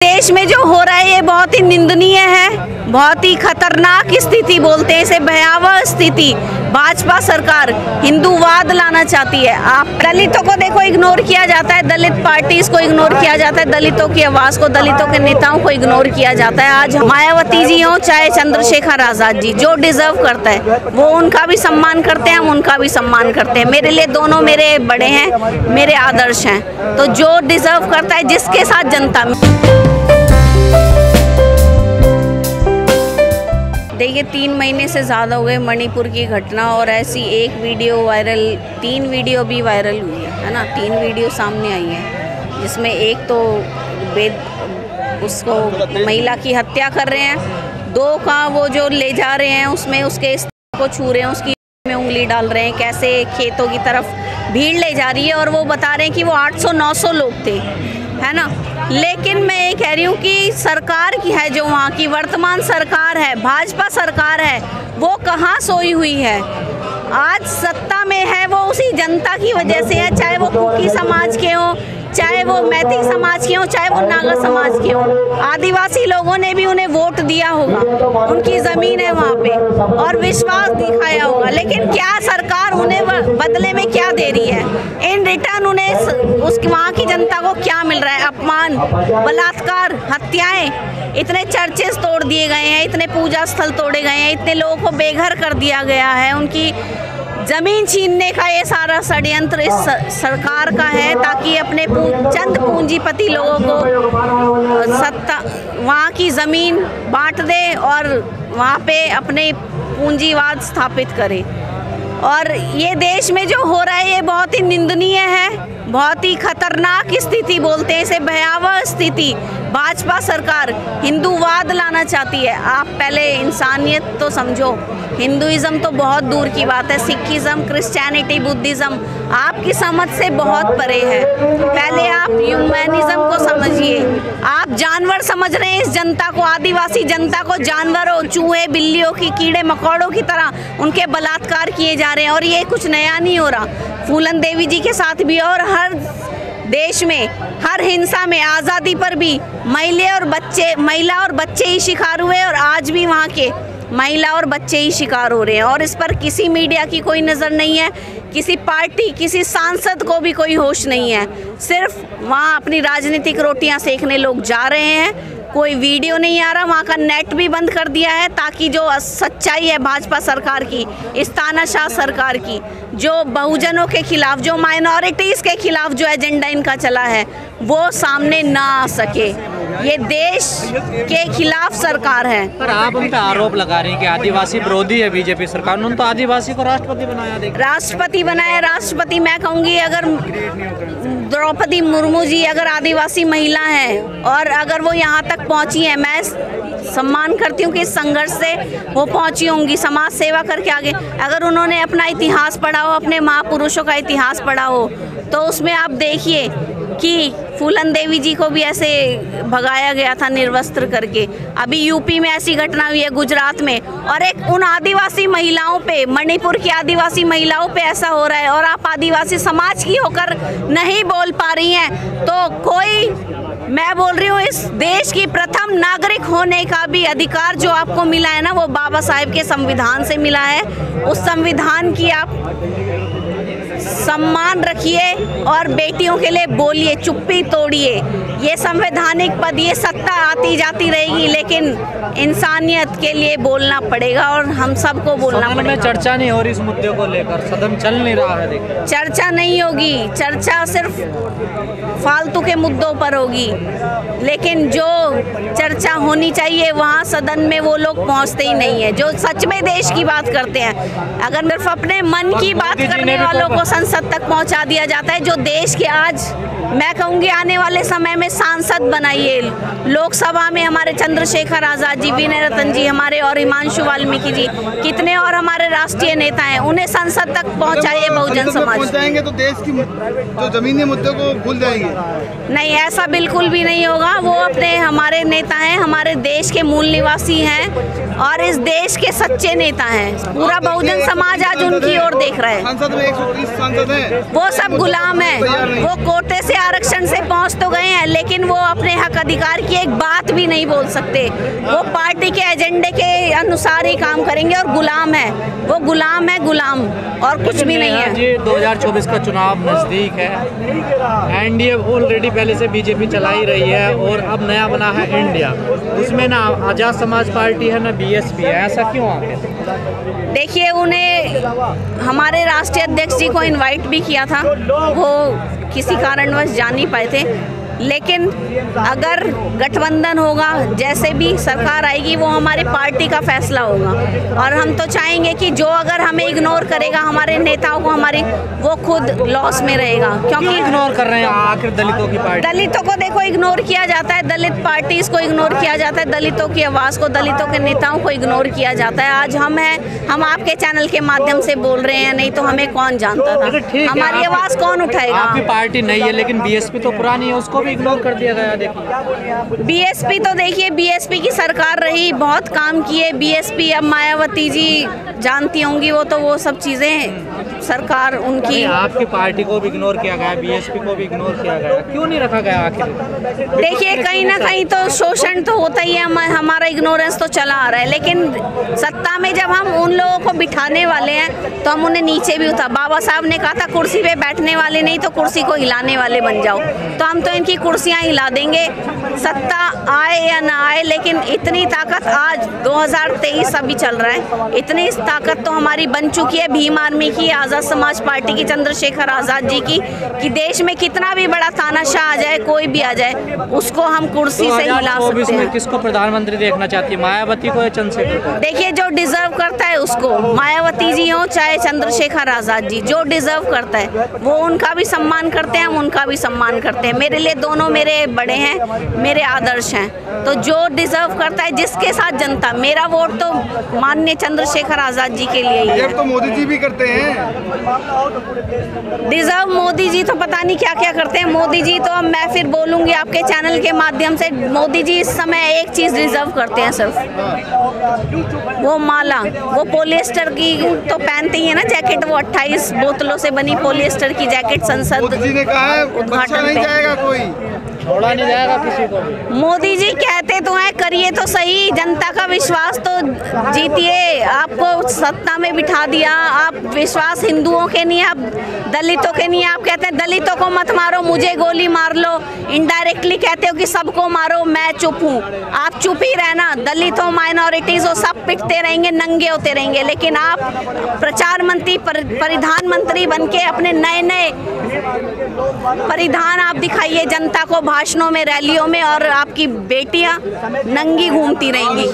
देश में जो हो रहा है ये बहुत ही निंदनीय है, बहुत ही खतरनाक स्थिति बोलते हैं इसे, भयावह स्थिति। भाजपा सरकार हिंदूवाद लाना चाहती है। आप दलितों को देखो, इग्नोर किया जाता है, दलित पार्टीज को इग्नोर किया जाता है, दलितों की आवाज को, दलितों के नेताओं को इग्नोर किया जाता है। आज मायावती जी हो चाहे चंद्रशेखर आजाद जी, जो डिजर्व करता है वो उनका भी सम्मान करते हैं, हम उनका भी सम्मान करते हैं। मेरे लिए दोनों मेरे बड़े हैं, मेरे आदर्श हैं। तो जो डिजर्व करता है, जिसके साथ जनता देखिए 3 महीने से ज़्यादा हो गए मणिपुर की घटना, और ऐसी एक वीडियो वायरल, 3 वीडियो भी वायरल हुई है ना, 3 वीडियो सामने आई है, जिसमें एक तो उसको महिला की हत्या कर रहे हैं, 2 का वो जो ले जा रहे हैं उसमें उसके को छू रहे हैं, उसकी में उंगली डाल रहे हैं, कैसे खेतों की तरफ भीड़ ले जा रही है, और वो बता रहे हैं कि वो 800-900 लोग थे, है ना। लेकिन मैं ये कह रही हूँ कि सरकार की है, जो वहाँ की वर्तमान सरकार है, भाजपा सरकार है, वो कहाँ सोई हुई है। आज सत्ता में है वो उसी जनता की वजह से है, चाहे वो कुकी समाज के हों, चाहे वो मैथिल समाज के हों, चाहे वो नागा समाज के हों। आदिवासी लोगों ने भी उन्हें वोट दिया होगा, उनकी ज़मीन है वहाँ पे, और विश्वास दिखाया होगा। लेकिन क्या सरकार उन्हें बदले में क्या दे रही है? इन रिटर्न उन्हें उस वहाँ की जनता को क्या मिल रहा है? अपमान, बलात्कार, हत्याएं, इतने चर्चेस तोड़ दिए गए हैं, इतने पूजा स्थल तोड़े गए हैं, इतने लोगों को बेघर कर दिया गया है, उनकी जमीन छीनने का ये सारा षड्यंत्र इस सरकार का है, ताकि अपने चंद पूंजीपति लोगों को सत्ता, वहाँ की ज़मीन बांट दे और वहाँ पे अपने पूंजीवाद स्थापित करे। और ये देश में जो हो रहा है ये बहुत ही निंदनीय है, बहुत ही खतरनाक स्थिति बोलते हैं इसे, भयावह स्थिति। भाजपा सरकार हिंदूवाद लाना चाहती है। आप पहले इंसानियत तो समझो, हिंदुइज्म तो बहुत दूर की बात है, सिखिज्म, क्रिश्चियनिटी, बुद्धिज्म आपकी समझ से बहुत परे है। पहले आप ह्यूमैनिज्म को समझिए। आप जानवर समझ रहे हैं इस जनता को, आदिवासी जनता को जानवरों, चूहे, बिल्लियों की, कीड़े मकोड़ों की तरह उनके बलात्कार किए जा रहे हैं। और ये कुछ नया नहीं हो रहा, फूलन देवी जी के साथ भी, और हर देश में हर हिंसा में, आज़ादी पर भी महिला और बच्चे ही शिकार हुए, और आज भी वहाँ के महिला और बच्चे ही शिकार हो रहे हैं। और इस पर किसी मीडिया की कोई नज़र नहीं है, किसी पार्टी, किसी सांसद को भी कोई होश नहीं है। सिर्फ वहाँ अपनी राजनीतिक रोटियां सेकने लोग जा रहे हैं, कोई वीडियो नहीं आ रहा, वहाँ का नेट भी बंद कर दिया है, ताकि जो सच्चाई है भाजपा सरकार की, इस तानाशाह सरकार की, जो बहुजनों के खिलाफ, जो माइनॉरिटीज़ के खिलाफ जो एजेंडा इनका चला है, वो सामने ना आ सके। ये देश के खिलाफ सरकार है। पर आप उन पर आरोप लगा रहे हैं कि आदिवासी विरोधी है बीजेपी सरकार। उन्होंने तो आदिवासी को राष्ट्रपति बनाया, राष्ट्रपति बनाया। राष्ट्रपति मैं कहूँगी, अगर द्रौपदी मुर्मू जी अगर आदिवासी महिला हैं और अगर वो यहाँ तक पहुँची हैं, मैं सम्मान करती हूँ कि इस संघर्ष से वो पहुँची होंगी, समाज सेवा करके आगे। अगर उन्होंने अपना इतिहास पढ़ा हो, अपने महापुरुषों का इतिहास पढ़ा हो, तो उसमें आप देखिए कि फूलन देवी जी को भी ऐसे भगाया गया था निर्वस्त्र करके। अभी यूपी में ऐसी घटना हुई है, गुजरात में, और एक उन आदिवासी महिलाओं पे, मणिपुर की आदिवासी महिलाओं पे ऐसा हो रहा है, और आप आदिवासी समाज की होकर नहीं बोल पा रही हैं। तो कोई, मैं बोल रही हूँ, इस देश की प्रथम नागरिक होने का भी अधिकार जो आपको मिला है ना, वो बाबा साहेब के संविधान से मिला है। उस संविधान की आप सम्मान रखिए और बेटियों के लिए बोलिए, चुप्पी तोड़िए। ये संवैधानिक पद, ये सत्ता आती जाती रहेगी, लेकिन इंसानियत के लिए बोलना पड़ेगा, और हम सबको बोलना पड़ेगा। में चर्चा नहीं हो रही इस मुद्दे को लेकर, सदन चल नहीं रहा है। देखिए चर्चा नहीं होगी, चर्चा सिर्फ फालतू के मुद्दों पर होगी, लेकिन जो चर्चा होनी चाहिए वहाँ सदन में वो लोग पहुँचते ही नहीं है, जो सच में देश की बात करते हैं। अगर सिर्फ अपने मन की बात करने वालों को संसद तक पहुँचा दिया जाता है, जो देश के आज, मैं कहूँगी आने वाले समय में सांसद बनाइए। लोकसभा में हमारे चंद्रशेखर आजाद जी, विनय रतन जी, हमारे और हिमांशु वाल्मीकि जी, कितने और हमारे राष्ट्रीय नेता हैं, उन्हें संसद तक पहुंचाइए बहुजन समाज। पहुंचाएंगे तो देश की जो जमीनी मुद्दों को भूल जाएंगे। नहीं, ऐसा बिल्कुल भी नहीं होगा। वो अपने हमारे हमारे नेता हैं, हमारे देश के मूल निवासी हैं और इस देश के सच्चे नेता हैं। पूरा बहुजन समाज आज उनकी ओर देख रहा है। संसद में 130 सांसद हैं। वो सब गुलाम हैं। वो कोटे से आरक्षण से पहुंच तो गए हैं, लेकिन वो अपने हक अधिकार की एक बात भी नहीं बोल सकते। वो पार्टी के एजेंडे के अनुसार ही काम करेंगे और गुलाम है। वो गुलाम है, गुलाम और कुछ भी नहीं है। जी 2024 का चुनाव नजदीक है। एनडीए ऑलरेडी पहले से बीजेपी चला ही रही है और अब नया बना है इंडिया। उसमें ना आजाद समाज पार्टी है ना बीएसपी है। ऐसा क्यों आ गया? देखिए, उन्हें हमारे राष्ट्रीय अध्यक्ष जी को इनवाइट भी किया था, वो किसी कारणवश जा नहीं पाए थे। लेकिन अगर गठबंधन होगा, जैसे भी सरकार आएगी, वो हमारी पार्टी का फैसला होगा और हम तो चाहेंगे कि जो अगर हमें इग्नोर करेगा हमारे नेताओं को, हमारी वो खुद लॉस में रहेगा। क्योंकि इग्नोर कर रहे हैं आखिर दलितों की पार्टी? दलितों को देखो इग्नोर किया जाता है, दलित पार्टीज को इग्नोर किया जाता है, दलितों की आवाज़ को, दलितों के नेताओं को इग्नोर किया जाता है। आज हम हैं, हम आपके चैनल के माध्यम से बोल रहे हैं, नहीं तो हमें कौन जानता था? हमारी आवाज़ कौन उठाएगा? आपकी पार्टी नहीं है, लेकिन बीएसपी तो पुरानी है, उसको इग्नोर कर दिया गया। देखिए बीएसपी तो देखिए, बीएसपी की सरकार रही, बहुत काम किए बीएसपी। अब मायावती जी जानती होंगी, वो सब चीज़ें सरकार उनकी। आपकी पार्टी को भी इग्नोर किया गया, बीएसपी को भी इग्नोर किया गया, क्यों नहीं रखा गया आखिर? देखिए, कहीं ना कहीं तो शोषण तो होता ही है, हमारा इग्नोरेंस तो चला आ रहा है। लेकिन सत्ता में जब हम उन लोगों को बिठाने वाले हैं तो हम उन्हें नीचे भी उतार। बाबा साहब ने कहा था कुर्सी पे बैठने वाले नहीं तो कुर्सी को हिलाने वाले बन जाओ, तो हम तो इनकी कुर्सियां हिला देंगे, सत्ता आए या ना आए। लेकिन इतनी ताकत आज 2023 अभी चल रहा है, इतनी ताकत तो हमारी बन चुकी है भीम आर्मी की, आज़ाद समाज पार्टी की, चंद्रशेखर आज़ाद जी की, कि देश में कितना भी बड़ा तानाशाह आ जाए, कोई भी आ जाए, उसको हम कुर्सी से हिला सकते हैं। किसको प्रधानमंत्री देखना चाहती है, मायावती को या चंद्रशेखर को? देखिए, जो डिजर्व करता है उसको, मायावती जी हो चाहे चंद्रशेखर आज़ाद जी, जो डिजर्व करता है वो उनका भी सम्मान करते हैं, हम उनका भी सम्मान करते हैं। मेरे लिए दोनों मेरे बड़े हैं, मेरे आदर्श हैं। तो जो डिजर्व करता है, जिसके साथ जनता, मेरा वोट तो माननीय चंद्रशेखर आज़ाद जी के लिए ही है। तो मोदी जी भी करते हैं डिजर्व। मोदी जी तो पता नहीं क्या क्या करते हैं। मोदी जी तो, अब मैं फिर बोलूँगी आपके चैनल के माध्यम से, मोदी जी इस समय एक चीज़ डिजर्व करते हैं सिर्फ, वो माला। वो पॉलिएस्टर की तो पहनते ही है ना जैकेट, वो 28 बोतलों से बनी पॉलिएस्टर की जैकेट संसद उद्घाटन नहीं जाएगा, कोई छोड़ा नहीं जाएगा किसी को। मोदी जी कहते तो हैं, करिए तो सही, जनता का विश्वास तो जीतिए। आपको सत्ता में बिठा दिया, आप विश्वास हिंदुओं के नहीं, आप दलितों के नहीं। आप कहते हैं दलितों को मत मारो, मुझे गोली मार लो। इनडायरेक्टली कहते हो कि सबको मारो, मैं चुप हूँ। आप चुप ही रहना, दलित हो, माइनॉरिटीज हो, सब पिटते रहेंगे, नंगे होते रहेंगे। लेकिन आप प्रचार मंत्री, परिधान मंत्री बन के अपने नए नए परिधान आप दिखाइए जनता को, भाषणों में, रैलियों में, और आपकी बेटियां नंगी घूमती रहेंगी।